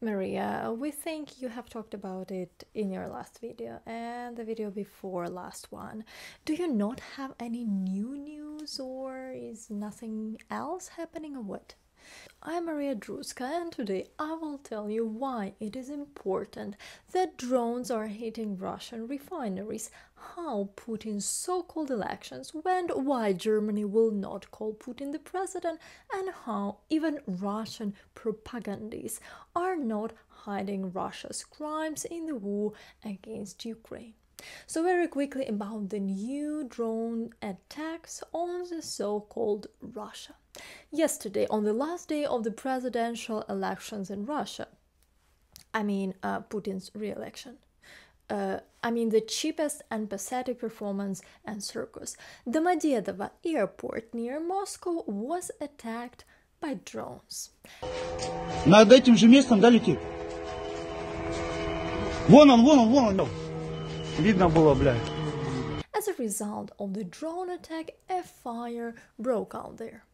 Maria, we think you have talked about it in your last video and the video before last one. Do you not have any new news, or is nothing else happening, or what? I'm Maria Drutska, and today I will tell you why it is important that drones are hitting Russian refineries, how Putin's so-called elections went, why Germany will not call Putin the president, and how even Russian propagandists are not hiding Russia's crimes in the war against Ukraine. So very quickly about the new drone attacks on the so-called Russia. Yesterday, on the last day of the presidential elections in Russia, Putin's re-election, the cheapest and pathetic performance and circus, Domodedovo airport near Moscow was attacked by drones. Над этим же местом, да, летит? Вон он. Видно было, бля. As a result of the drone attack, a fire broke out there.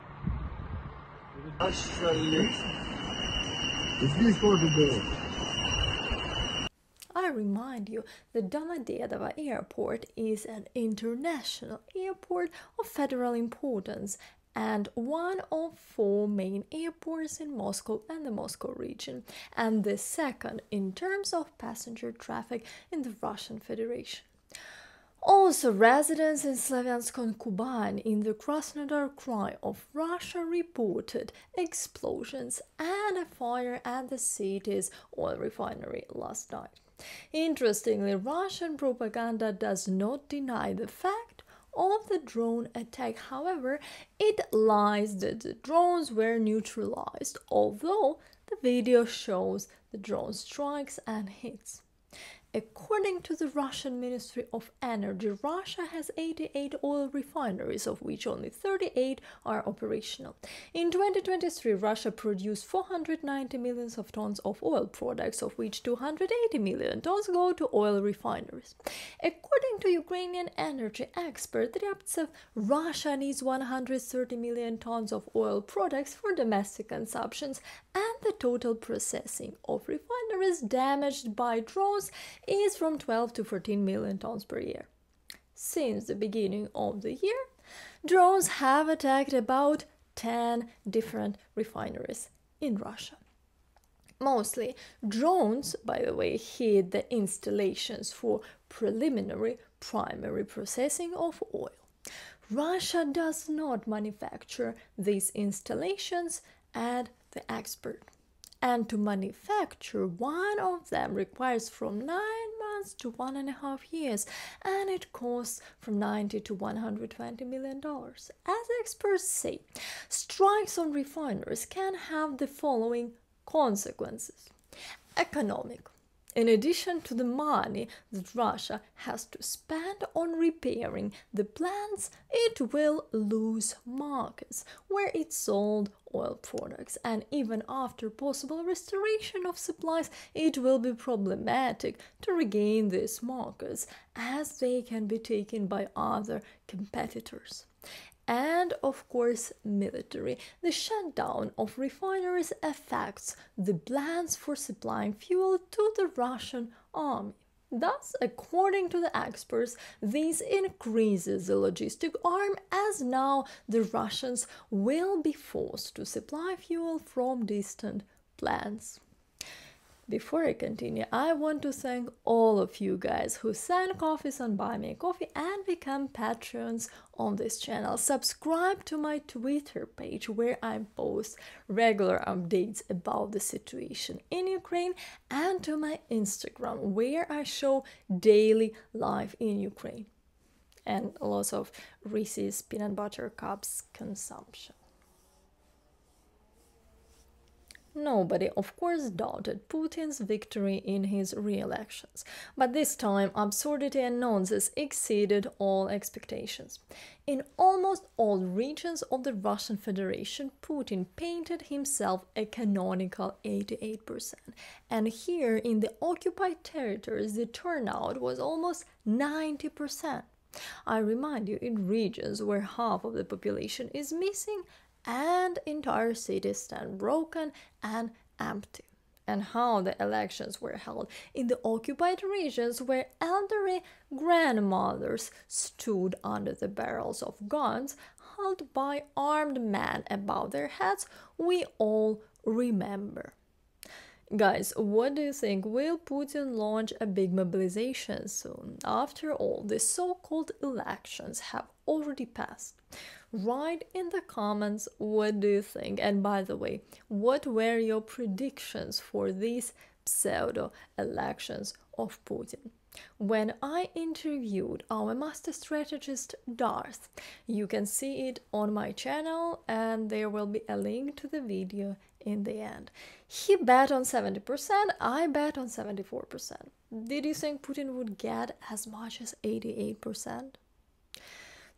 I remind you that Domodedovo airport is an international airport of federal importance and one of 4 main airports in Moscow and the Moscow region, and the second in terms of passenger traffic in the Russian Federation. Also, residents in Slavyansk on Kuban in the Krasnodar Krai of Russia reported explosions and a fire at the city's oil refinery last night. Interestingly, Russian propaganda does not deny the fact of the drone attack. However, it lies that the drones were neutralized, although the video shows the drone strikes and hits. According to the Russian Ministry of Energy, Russia has 88 oil refineries, of which only 38 are operational. In 2023, Russia produced 490 million tons of oil products, of which 280 million tons go to oil refineries. According to Ukrainian energy expert Drutska, Russia needs 130 million tons of oil products for domestic consumption, and the total processing of refineries damaged by drones is from 12 to 14 million tons per year. Since the beginning of the year, drones have attacked about 10 different refineries in Russia. Mostly, drones, by the way, hit the installations for preliminary primary processing of oil. Russia does not manufacture these installations, add the expert. And to manufacture one of them requires from 9 months to 1.5 years, and it costs from $90 to $120 million. As experts say, strikes on refineries can have the following consequences. Economic. In addition to the money that Russia has to spend on repairing the plants, it will lose markets where it sold oil products, and even after possible restoration of supplies, it will be problematic to regain these markets, as they can be taken by other competitors. And of course, military. The shutdown of refineries affects the plans for supplying fuel to the Russian army. Thus, according to the experts, this increases the logistic arm, as now the Russians will be forced to supply fuel from distant plants. Before I continue, I want to thank all of you guys who send coffees on Buy Me a Coffee and become patrons on this channel. Subscribe to my Twitter page, where I post regular updates about the situation in Ukraine, and to my Instagram, where I show daily life in Ukraine and lots of Reese's peanut butter cups consumption. Nobody, of course, doubted Putin's victory in his re-elections, but this time absurdity and nonsense exceeded all expectations. In almost all regions of the Russian Federation, Putin painted himself a canonical 88%, and here in the occupied territories the turnout was almost 90%. I remind you, in regions where half of the population is missing, and entire cities stand broken and empty. and how the elections were held in the occupied regions where elderly grandmothers stood under the barrels of guns held by armed men above their heads, we all remember. Guys, what do you think? Will Putin launch a big mobilization soon? After all, the so-called elections have already passed. Write in the comments what do you think. And by the way, what were your predictions for these pseudo-elections of Putin? When I interviewed our master strategist Darth, you can see it on my channel and there will be a link to the video in the end. He bet on 70%, I bet on 74%. Did you think Putin would get as much as 88%?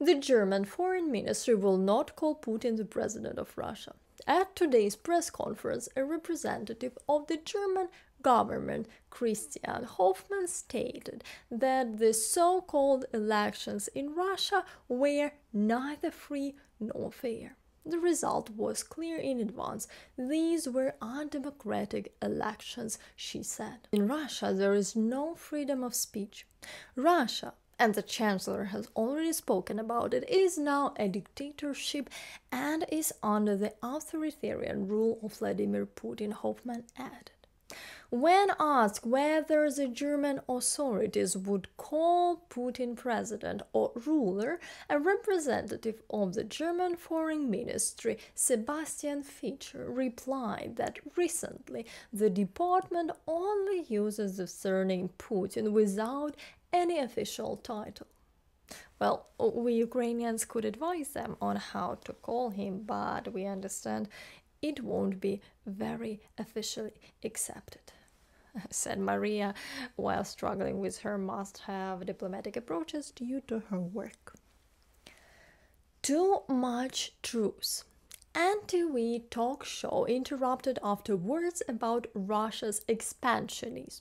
The German foreign ministry will not call Putin the president of Russia. At today's press conference, a representative of the German government, Christian Hofmann, stated that the so-called elections in Russia were neither free nor fair. The result was clear in advance. These were undemocratic elections, she said. In Russia, there is no freedom of speech. Russia, and the Chancellor has already spoken about it, is now a dictatorship and is under the authoritarian rule of Vladimir Putin, Hoffman added. When asked whether the German authorities would call Putin president or ruler, a representative of the German Foreign Ministry, Sebastian Fischer, replied that recently the department only uses the surname Putin without any official title. Well, we Ukrainians could advise them on how to call him, but we understand it won't be very officially accepted, said Maria, while struggling with her must-have diplomatic approaches due to her work. Too much truth. NTV talk show interrupted after words about Russia's expansionism.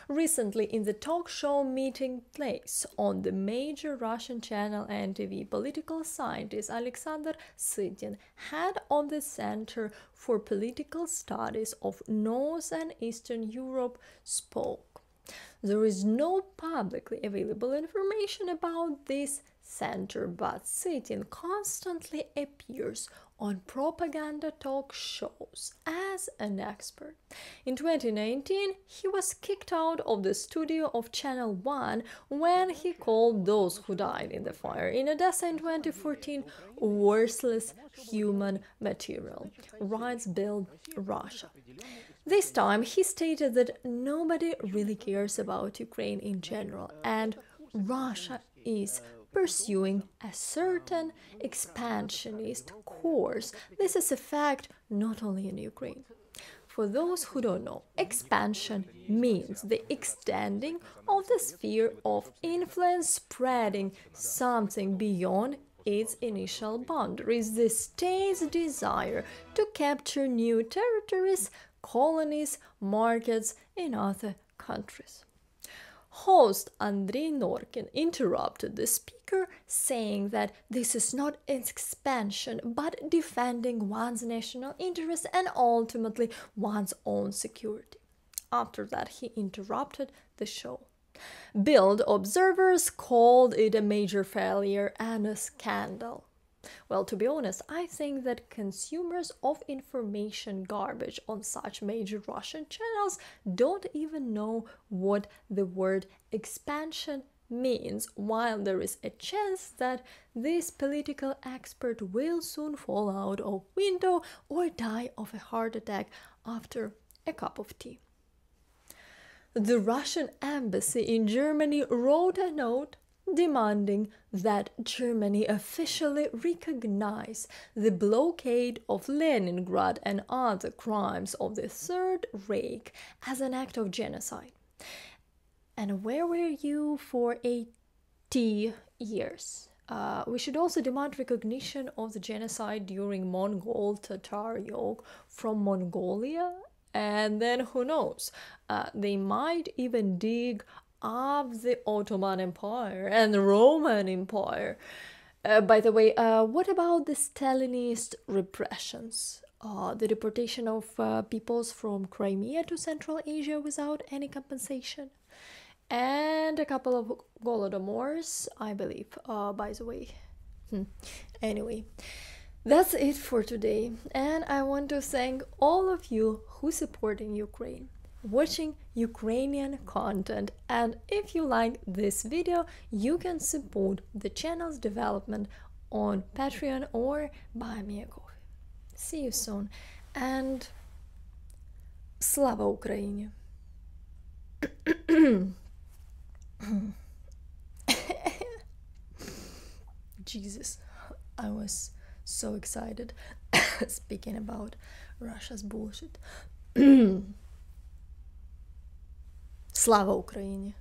Recently, in the talk show meeting place on the major Russian channel NTV, political scientist Alexander Sytin, head of the Center for Political Studies of North and Eastern Europe, spoke. There is no publicly available information about this center, but Sytin constantly appears on propaganda talk shows as an expert. In 2019, he was kicked out of the studio of Channel 1 when he called those who died in the fire in Odessa in 2014 worthless human material, writes Bild Russia. This time, he stated that nobody really cares about Ukraine in general, and Russia is pursuing a certain expansionist course. This is a fact not only in Ukraine. For those who don't know, expansion means the extending of the sphere of influence, spreading something beyond its initial boundaries, the state's desire to capture new territories, colonies, markets in other countries. Host Andrei Norkin interrupted the speaker, saying that this is not expansion but defending one's national interests and ultimately one's own security. After that, he interrupted the show. Bild observers called it a major failure and a scandal. Well, to be honest, I think that consumers of information garbage on such major Russian channels don't even know what the word expansion means, while there is a chance that this political expert will soon fall out of window or die of a heart attack after a cup of tea. The Russian embassy in Germany wrote a note demanding that Germany officially recognize the blockade of Leningrad and other crimes of the Third Reich as an act of genocide. And where were you for 80 years? We should also demand recognition of the genocide during Mongol Tatar yoke from Mongolia, and then who knows, they might even dig of the Ottoman Empire and the Roman Empire. By the way, what about the Stalinist repressions? the deportation of peoples from Crimea to Central Asia without any compensation, and a couple of Holodomors, I believe, by the way. Anyway, that's it for today, and I want to thank all of you who supporting Ukraine, watching Ukrainian content, and if you like this video, you can support the channel's development on Patreon or Buy Me a Coffee. See you soon, and Slava Ukraini! Jesus, I was so excited speaking about Russia's bullshit. Slava Ukraini!